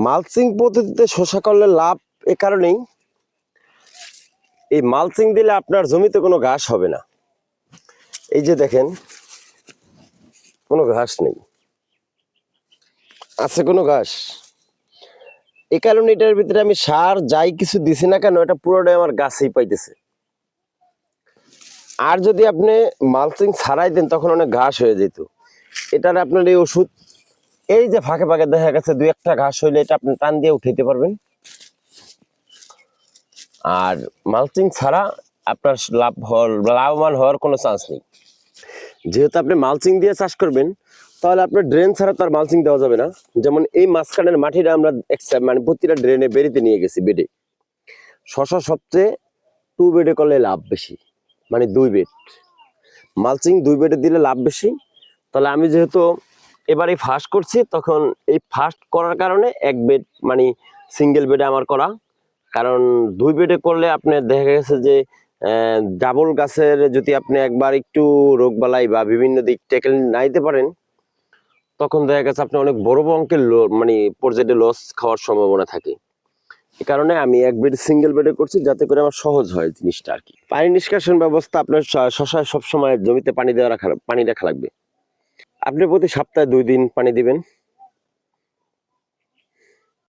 Mulching পদ্ধতিতে শসা করলে লাভ এ কারণেই, এই মালচিং দিলে আপনার জমিতে কোনো ঘাস হবে না। এই যে দেখেন, কোনো ঘাস নেই, আছে কোনো ঘাস? এ কারণে এটার ভিতরে আমি সার যাই কিছু দিছি না কেন, এটা পুরোটাই আমার গাছেই পাইতেছে। আর যদি আপনি মালচিং ছাড়াই দেন তখন অনেক ঘাস হয়ে যেত। এটার আপনার এই ওষুধ, এই যে ফাঁকে ফাঁকে দেখা গেছে দুই একটা ঘাস হইলে এটা আপনি টান দিয়ে উঠাইতে পারবেন। আর মালচিং ছাড়া আপনার লাভবান হওয়ার কোনো চান্স নেই। যেহেতু আপনি মালচিং দিয়ে চাষ করবেন, তাহলে আপনার ড্রেন ছাড়া তো আর মালচিং দেওয়া যাবে না। যেমন এই মাঝখানের মাটিটা আমরা মানে প্রতিটা ড্রেনে বেরিতে নিয়ে গেছি বেডে। শশা সবচেয়ে 2 বেডে করলে লাভ বেশি, মানে 2 বেড মালচিং 2 বেডে দিলে লাভ বেশি। তাহলে আমি যেহেতু এবারে ফার্স্ট করছি, তখন এই ফার্স্ট করার কারণে 1 বেড মানে সিঙ্গেল বেডে আমার করা। কারণ 2 বেডে করলে আপনার দেখা গেছে যে ডাবল গাছের যদি আপনি একবার একটু রোগবালাই বা বিভিন্ন দিক ট্যাকেল নাইতে পারেন, তখন দেখা গেছে আপনি অনেক বড় অঙ্কের মানে পর্যায়ে লস খাওয়ার সম্ভাবনা থাকে। এই কারণে আমি 1 বেড সিঙ্গেল বেডে করছি, যাতে করে আমার সহজ হয় জিনিসটা আর কি। পানি নিষ্কাশন ব্যবস্থা আপনার শশায় সবসময় জমিতে পানি রাখা লাগবে। আপনি প্রতি সপ্তাহে 2 দিন পানি দিবেন।